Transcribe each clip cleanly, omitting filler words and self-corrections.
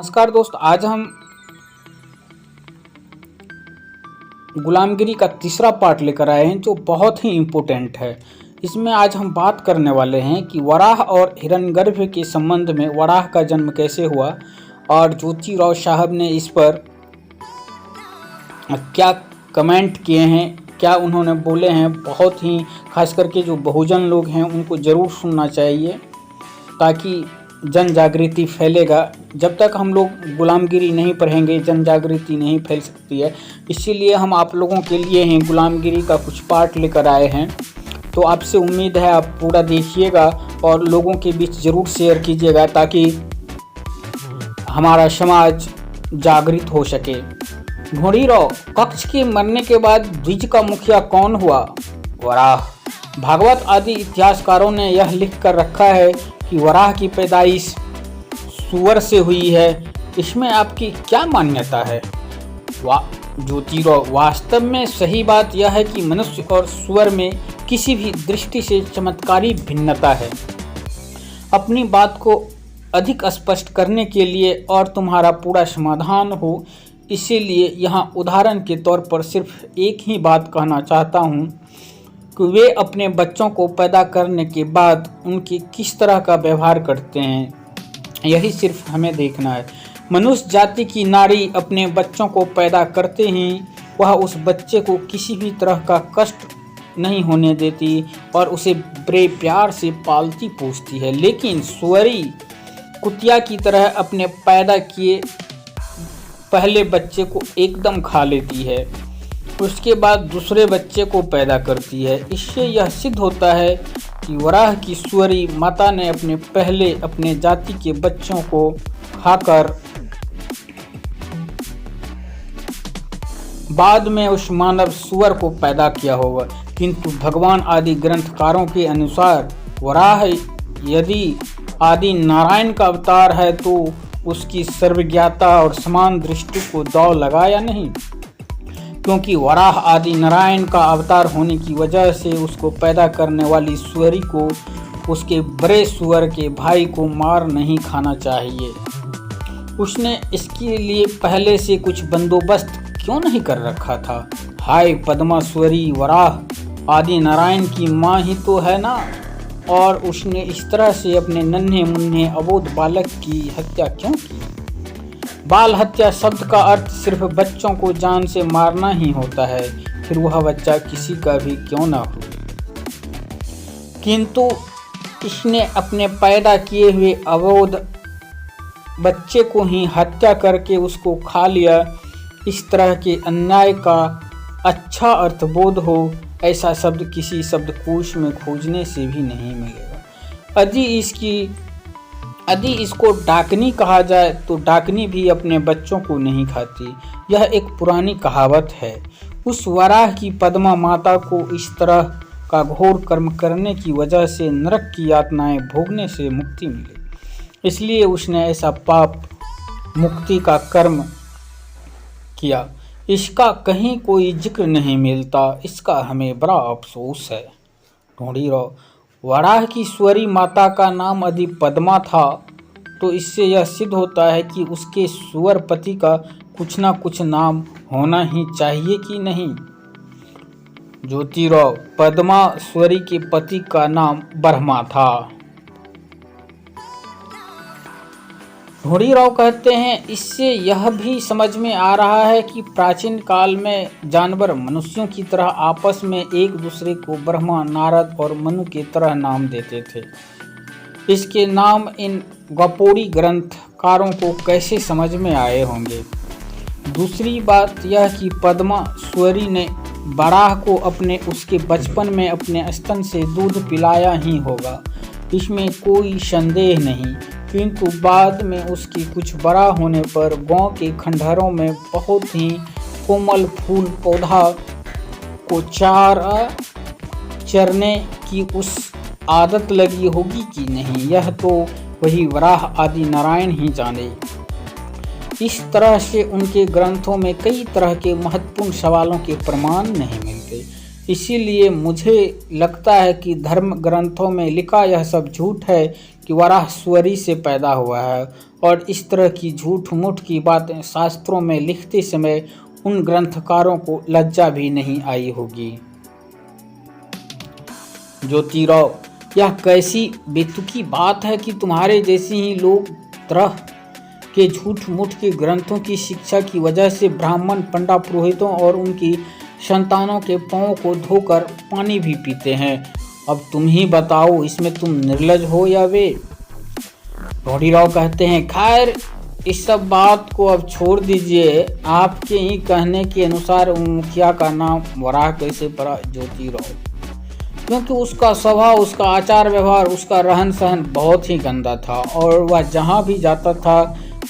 नमस्कार दोस्त, आज हम गुलामगिरी का तीसरा पार्ट लेकर आए हैं जो बहुत ही इम्पोर्टेंट है। इसमें आज हम बात करने वाले हैं कि वराह और हिरण्यगर्भ के संबंध में वराह का जन्म कैसे हुआ और ज्योतिराव साहब ने इस पर क्या कमेंट किए हैं, क्या उन्होंने बोले हैं। बहुत ही खास करके जो बहुजन लोग हैं उनको ज़रूर सुनना चाहिए ताकि जन जागृति फैलेगा। जब तक हम लोग गुलामगिरी नहीं पढ़ेंगे जन जागृति नहीं फैल सकती है। इसीलिए हम आप लोगों के लिए ही गुलामगिरी का कुछ पार्ट लेकर आए हैं। तो आपसे उम्मीद है आप पूरा देखिएगा और लोगों के बीच ज़रूर शेयर कीजिएगा ताकि हमारा समाज जागृत हो सके। ढोंढीराव कक्ष के मरने के बाद द्विज का मुखिया कौन हुआ? वराह। भागवत आदि इतिहासकारों ने यह लिख कर रखा है कि वराह की पैदाइश सुअर से हुई है। इसमें आपकी क्या मान्यता है? ज्योतिराव, वास्तव में सही बात यह है कि मनुष्य और सुअर में किसी भी दृष्टि से चमत्कारी भिन्नता है। अपनी बात को अधिक स्पष्ट करने के लिए और तुम्हारा पूरा समाधान हो, इसीलिए यहाँ उदाहरण के तौर पर सिर्फ एक ही बात कहना चाहता हूँ कि वे अपने बच्चों को पैदा करने के बाद उनके किस तरह का व्यवहार करते हैं, यही सिर्फ हमें देखना है। मनुष्य जाति की नारी अपने बच्चों को पैदा करते ही वह उस बच्चे को किसी भी तरह का कष्ट नहीं होने देती और उसे बड़े प्यार से पालती पोसती है। लेकिन सुअरी कुतिया की तरह अपने पैदा किए पहले बच्चे को एकदम खा लेती है, उसके बाद दूसरे बच्चे को पैदा करती है। इससे यह सिद्ध होता है कि वराह की सुअरी माता ने अपने जाति के बच्चों को खाकर बाद में उस मानव सुअर को पैदा किया होगा। किंतु भगवान आदि ग्रंथकारों के अनुसार वराह यदि आदि नारायण का अवतार है तो उसकी सर्वज्ञता और समान दृष्टि को दांव लगा या नहीं? क्योंकि वराह आदि नारायण का अवतार होने की वजह से उसको पैदा करने वाली सुअरी को उसके बड़े सुअर के भाई को मार नहीं खाना चाहिए। उसने इसके लिए पहले से कुछ बंदोबस्त क्यों नहीं कर रखा था? हाय पद्मा, सुअरी वराह आदि नारायण की माँ ही तो है ना, और उसने इस तरह से अपने नन्हे मुन्ने अबोध बालक की हत्या क्यों की? बाल हत्या शब्द का अर्थ सिर्फ बच्चों को जान से मारना ही होता है, फिर वह बच्चा किसी का भी क्यों ना हो। किंतु इसने अपने पैदा किए हुए अबोध बच्चे को ही हत्या करके उसको खा लिया। इस तरह के अन्याय का अच्छा अर्थबोध हो ऐसा शब्द किसी शब्दकोश में खोजने से भी नहीं मिलेगा। यदि इसको डाकनी कहा जाए तो डाकनी भी अपने बच्चों को नहीं खाती। यह एक पुरानी कहावत है। उस वराह की पद्मा माता को इस तरह का घोर कर्म करने की वजह से नरक की यातनाएं भोगने से मुक्ति मिली, इसलिए उसने ऐसा पाप मुक्ति का कर्म किया। इसका कहीं कोई जिक्र नहीं मिलता, इसका हमें बड़ा अफसोस है। ढोंढीराव, वराह की सुअरी माता का नाम यदि पद्मा था तो इससे यह सिद्ध होता है कि उसके सुअर पति का कुछ ना कुछ नाम होना ही चाहिए कि नहीं? ज्योतिराव, पद्मा सुअरी के पति का नाम ब्रह्मा था। ढोंढीराव कहते हैं इससे यह भी समझ में आ रहा है कि प्राचीन काल में जानवर मनुष्यों की तरह आपस में एक दूसरे को ब्रह्मा, नारद और मनु की तरह नाम देते थे। इसके नाम इन गपोड़ी ग्रंथकारों को कैसे समझ में आए होंगे? दूसरी बात यह कि पद्मा सुअरी ने वराह को उसके बचपन में अपने स्तन से दूध पिलाया ही होगा, इसमें कोई संदेह नहीं। किंतु बाद में उसकी कुछ बड़ा होने पर गांव के खंडहरों में बहुत ही कोमल फूल पौधा को चरने की उस आदत लगी होगी कि नहीं, यह तो वही वराह आदि नारायण ही जाने। इस तरह से उनके ग्रंथों में कई तरह के महत्वपूर्ण सवालों के प्रमाण नहीं मिलते। इसीलिए मुझे लगता है कि धर्म ग्रंथों में लिखा यह सब झूठ है कि वराहस्वरी से पैदा हुआ है, और इस तरह की झूठ मूठ की बातें शास्त्रों में लिखते समय उन ग्रंथकारों को लज्जा भी नहीं आई होगी। ज्योतिराव, यह कैसी बेतुकी बात है कि तुम्हारे जैसे ही लोग तरह के झूठ मूठ के ग्रंथों की शिक्षा की वजह से ब्राह्मण पंडा पुरोहितों और उनकी संतानों के पांवों को धोकर पानी भी पीते हैं। अब तुम ही बताओ, इसमें तुम निर्लज हो या वे? ढोंडीराव कहते हैं, खैर इस सब बात को अब छोड़ दीजिए। आपके ही कहने के अनुसार मुखिया का नाम वराह कैसे पड़ा? ज्योतिराव, क्योंकि उसका स्वभाव, उसका आचार व्यवहार, उसका रहन सहन बहुत ही गंदा था, और वह जहाँ भी जाता था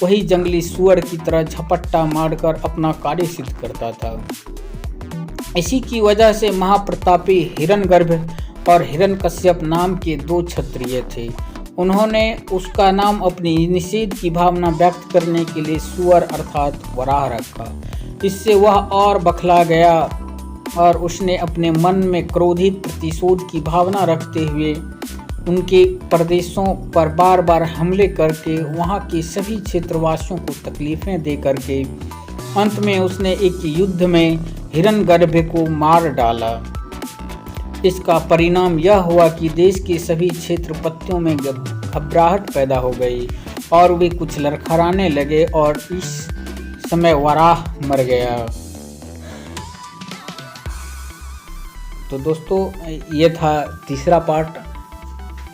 वही जंगली सुअर की तरह झपट्टा मारकर अपना कार्य सिद्ध करता था। इसी की वजह से महाप्रतापी हिरण्यगर्भ और हिरण्यकश्यप नाम के 2 क्षत्रिय थे। उन्होंने उसका नाम अपनी निषेध की भावना व्यक्त करने के लिए सुअर अर्थात वराह रखा। इससे वह और बखला गया और उसने अपने मन में क्रोधित प्रतिशोध की भावना रखते हुए उनके प्रदेशों पर बार बार हमले करके वहां के सभी क्षेत्रवासियों को तकलीफें दे करके अंत में उसने एक युद्ध में हिरण्यगर्भ को मार डाला। इसका परिणाम यह हुआ कि देश के सभी क्षेत्रपतियों में घबराहट पैदा हो गई और वे कुछ लड़खड़ाने लगे, और इस समय वराह मर गया। तो दोस्तों, ये था तीसरा पार्ट।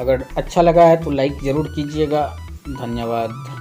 अगर अच्छा लगा है तो लाइक ज़रूर कीजिएगा। धन्यवाद।